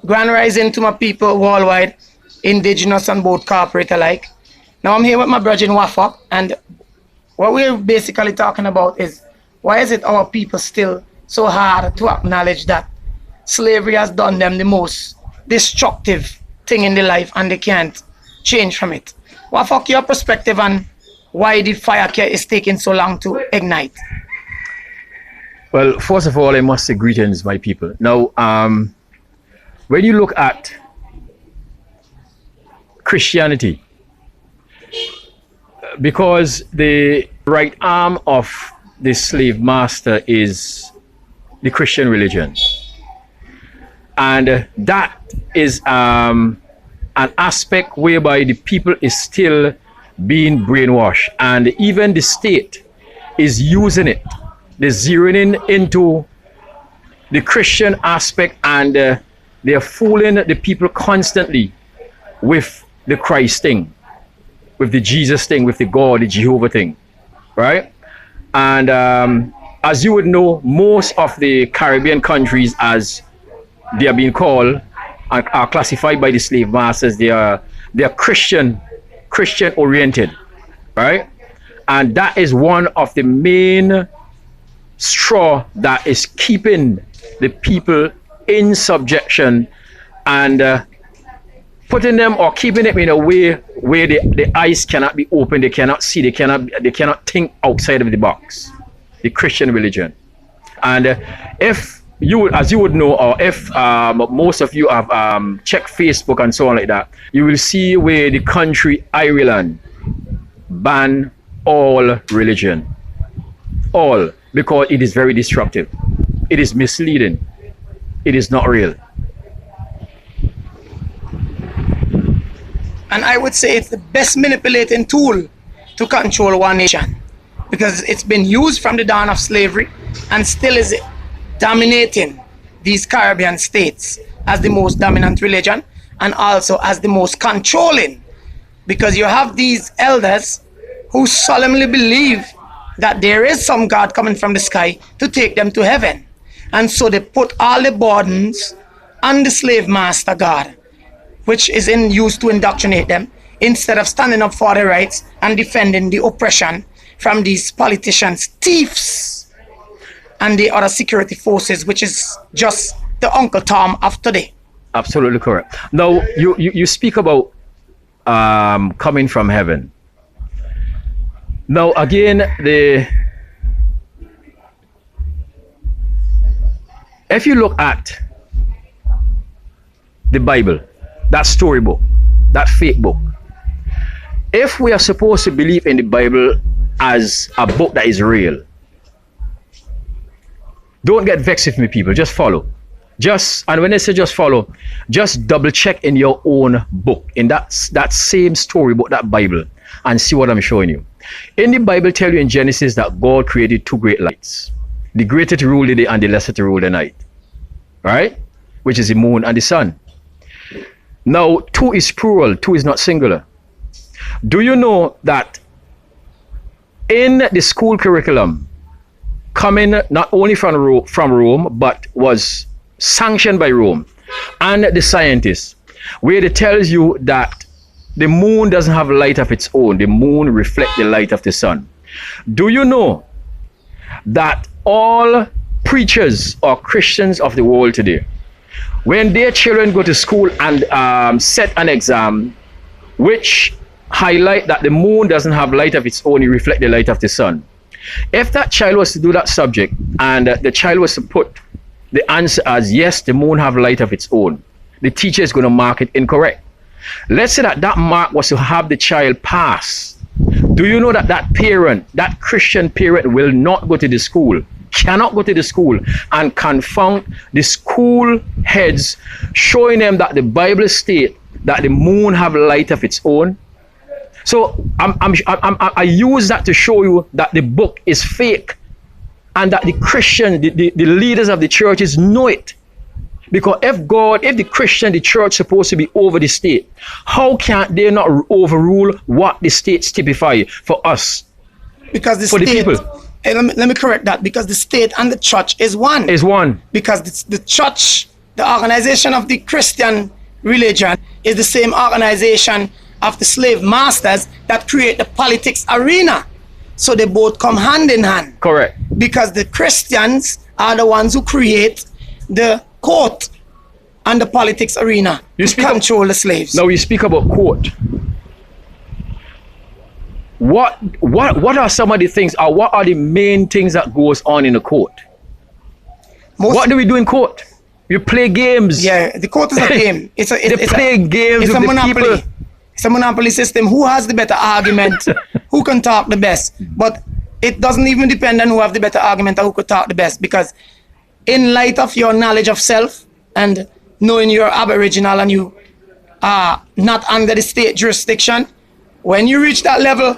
Grand rising to my people worldwide, indigenous and both corporate alike. Now I'm here with my brother in Wafa, and what we're basically talking about is why is it our people still so hard to acknowledge that slavery has done them the most destructive thing in their life and they can't change from it. Wafa, your perspective on why the fire care is taking so long to ignite? Well, first of all, I must say greetings, my people. Now, when you look at Christianity, because the right arm of the slave master is the Christian religion, and that is an aspect whereby the people is still being brainwashed, and even the state is using it. They're zeroing in into the Christian aspect, and they're fooling the people constantly with the Christ thing, with the Jesus thing, with the God, the Jehovah thing, right? And as you would know, most of the Caribbean countries, as they are being called, are classified by the slave masters. They are Christian oriented, right? And that is one of the main straw that is keeping the people in subjection and putting them or keeping them in a way where the eyes cannot be opened, they cannot see, they cannot think outside of the box, the Christian religion. And if you, as you would know, or if most of you have checked Facebook and so on like that, you will see where the country Ireland ban all religion, all, because it is very destructive, it is misleading, it is not real. And I would say it's the best manipulating tool to control one nation, because it's been used from the dawn of slavery and still is dominating these Caribbean states as the most dominant religion and also as the most controlling, because you have these elders who solemnly believe that there is some God coming from the sky to take them to heaven. And so they put all the burdens on the slave master God, which is in use to indoctrinate them, instead of standing up for their rights and defending the oppression from these politicians, thieves, and the other security forces, which is just the Uncle Tom of today. Absolutely correct. Now, you speak about coming from heaven. Now, again, if you look at the Bible, that storybook, that fake book, if we are supposed to believe in the Bible as a book that is real, don't get vexed with me, people. Just follow. And when I say just follow, just double check in your own book, in that same storybook, that Bible, and see what I'm showing you. In the Bible, tell you in Genesis that God created two great lights, the greater to rule the day and the lesser to rule the night, right? Which is the moon and the sun. Now, two is plural, two is not singular. Do you know that in the school curriculum, coming not only from Rome, but was sanctioned by Rome and the scientists, where it tells you that the moon doesn't have light of its own, the moon reflects the light of the sun. Do you know that all preachers or Christians of the world today, when their children go to school and set an exam which highlight that the moon doesn't have light of its own, it reflects the light of the sun, if that child was to do that subject and the child was to put the answer as yes, the moon have light of its own, the teacher is going to mark it incorrect. Let's say that mark was to have the child pass. Do you know that that parent, that Christian parent, will not go to the school, cannot go to the school, and confound the school heads, showing them that the Bible states that the moon have light of its own? So I use that to show you that the book is fake, and that the Christian, the leaders of the churches know it. Because if the Christian, the church supposed to be over the state, how can they not overrule what the states typify for us? Because the for state, the people. Let me correct that, because the state and the church is one. Is one. Because the church The organization of the Christian religion is the same organization of the slave masters that create the politics arena. So they both come hand in hand. Correct. Because the Christians are the ones who create the court and the politics arena to control the slaves. Now you speak about court. What are some of the things, or what are the main things that goes on in the court? What do we do in court? You play games. Yeah, the court is a game. It's playing games it's with a monopoly. the people. It's a monopoly system. Who has the better argument? Who can talk the best? But it doesn't even depend on who have the better argument or who could talk the best, because in light of your knowledge of self and knowing you're aboriginal and you are not under the state jurisdiction, when you reach that level,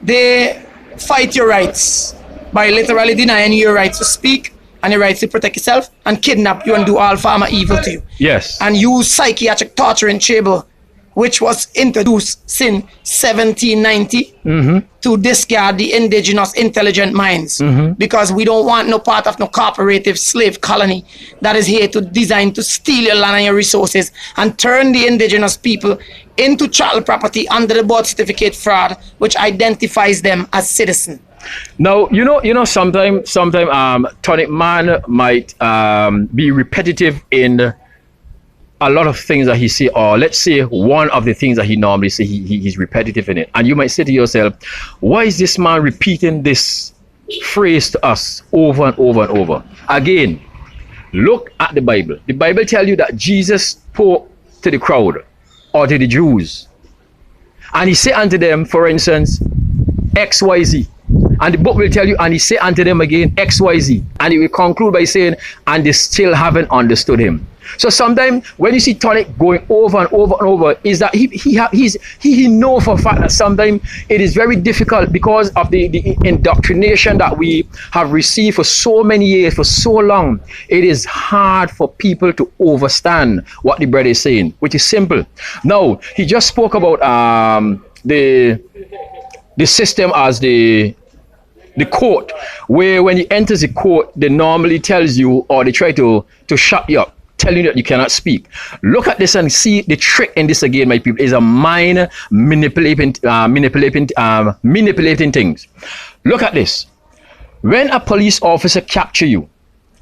they fight your rights by literally denying your rights to speak and your rights to protect yourself, and kidnap you and do all form of evil to you. Yes. And use psychiatric torture in Chable, which was introduced since 1790 to discard the indigenous intelligent minds, because we don't want no part of no cooperative slave colony that is here to design to steal your land and your resources and turn the indigenous people into chattel property under the birth certificate fraud, which identifies them as citizens. Now, you know, sometimes Tonic Man might be repetitive in a lot of things that he say, or let's say one of the things that he normally say, he's repetitive in it. And you might say to yourself, why is this man repeating this phrase to us over and over and over? Again, look at the Bible. The Bible tells you that Jesus spoke to the crowd or to the Jews. And he said unto them, for instance, XYZ. And the book will tell you, and he said unto them again, XYZ. And he will conclude by saying, and they still haven't understood him. So sometimes when you see Tonic going over and over and over, is that he know for a fact that sometimes it is very difficult because of the indoctrination that we have received for so many years, for so long. It is hard for people to understand what the brother is saying, which is simple. Now, he just spoke about the system as the court, where when you enter the court, they normally tells you, or they try to shut you up, telling you that you cannot speak. Look at this and see the trick in this again, my people, is a mind manipulating things. Look at this. When a police officer capture you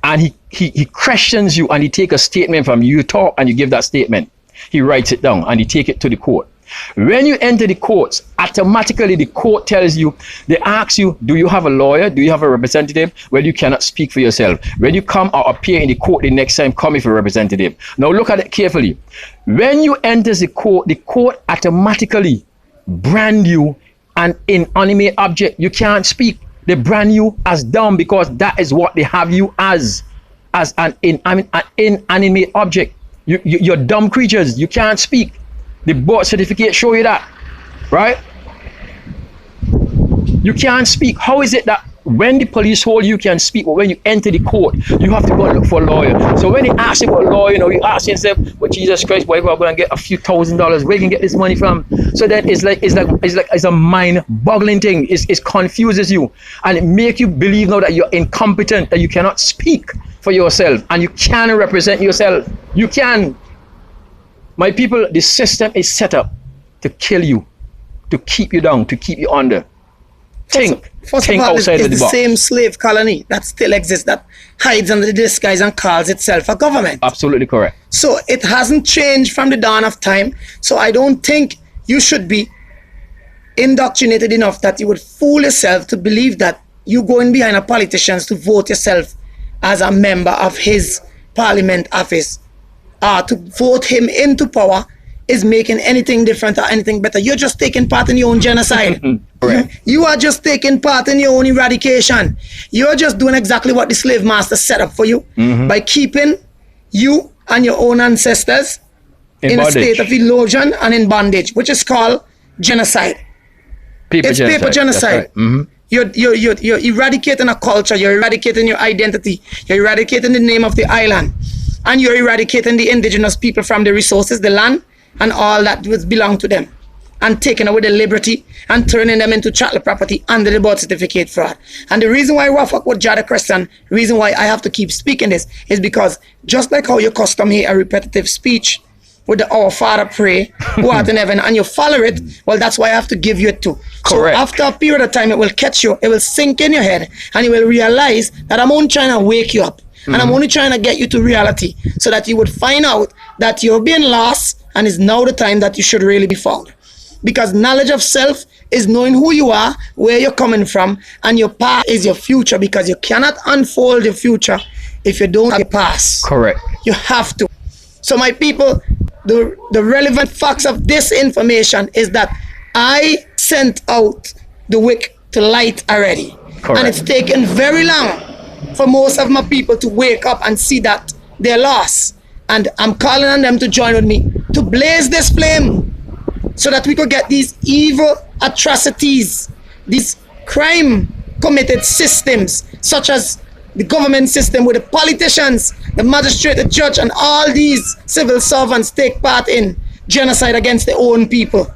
and he questions you and he take a statement from you, you talk and you give that statement, he writes it down and he take it to the court. When you enter the courts, automatically the court tells you, they ask you, do you have a lawyer? Do you have a representative? Well, you cannot speak for yourself. When you come or appear in the court the next time, come with a representative. Now look at it carefully. When you enter the court automatically brand you an inanimate object. You can't speak. They brand you as dumb because that is what they have you as an inanimate object. You're dumb creatures. You can't speak. The birth certificate show you that, right? You can't speak. How is it that when the police hold you can speak, but when you enter the court, you have to go and look for a lawyer? So when they ask you about a lawyer, you ask yourself, well, Jesus Christ, why am I going to get a few $1,000s? Where can you get this money from? So that it's a mind-boggling thing. It confuses you and it makes you believe now that you're incompetent, that you cannot speak for yourself and you can represent yourself. You can. My people, the system is set up to kill you, to keep you down, to keep you under. Think outside of the box. It's the same slave colony that still exists, that hides under the disguise and calls itself a government. Absolutely correct. So it hasn't changed from the dawn of time. So I don't think you should be indoctrinated enough that you would fool yourself to believe that you going behind a politician to vote yourself as a member of his parliament office. To vote him into power is making anything different or anything better. You're just taking part in your own genocide. You are just taking part in your own eradication. You're just doing exactly what the slave master set up for you by keeping you and your own ancestors in a state of illusion and in bondage, which is called genocide. Paper genocide. Right. You're eradicating a culture. You're eradicating your identity. You're eradicating the name of the island. And you're eradicating the indigenous people from the resources, the land, and all that was belong to them. and taking away the liberty and turning them into chattel property under the birth certificate fraud. And the reason why I fuck with Jada Christian, the reason why I have to keep speaking this is because just like how you custom here a repetitive speech with the Our Father pray, who art in heaven, and you follow it, well, that's why I have to give you it too. Correct. So after a period of time, it will catch you, it will sink in your head, and you will realize that I'm only trying to wake you up. And I'm only trying to get you to reality so that you would find out that you're being lost and is now the time that you should really be found. Because knowledge of self is knowing who you are, where you're coming from, and your past is your future, because you cannot unfold your future if you don't have your past. Correct. You have to. So my people, the relevant facts of this information is that I sent out the wick to light already. Correct. And it's taken very long for most of my people to wake up and see that they're lost. And I'm calling on them to join with me to blaze this flame so that we could get these evil atrocities, these crime committed systems, such as the government system with the politicians, the magistrate, the judge, and all these civil servants take part in genocide against their own people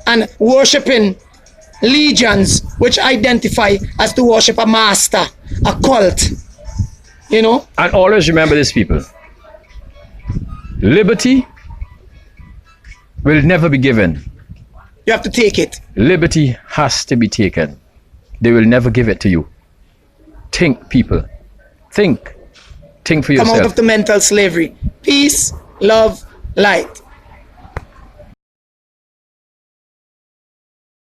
and worshipping legions which identify as to worship a master, a cult, you know. And always remember this, people. Liberty will never be given. You have to take it. Liberty has to be taken. They will never give it to you. Think, people. Think. Think for Come yourself. out of the mental slavery. Peace, love, light.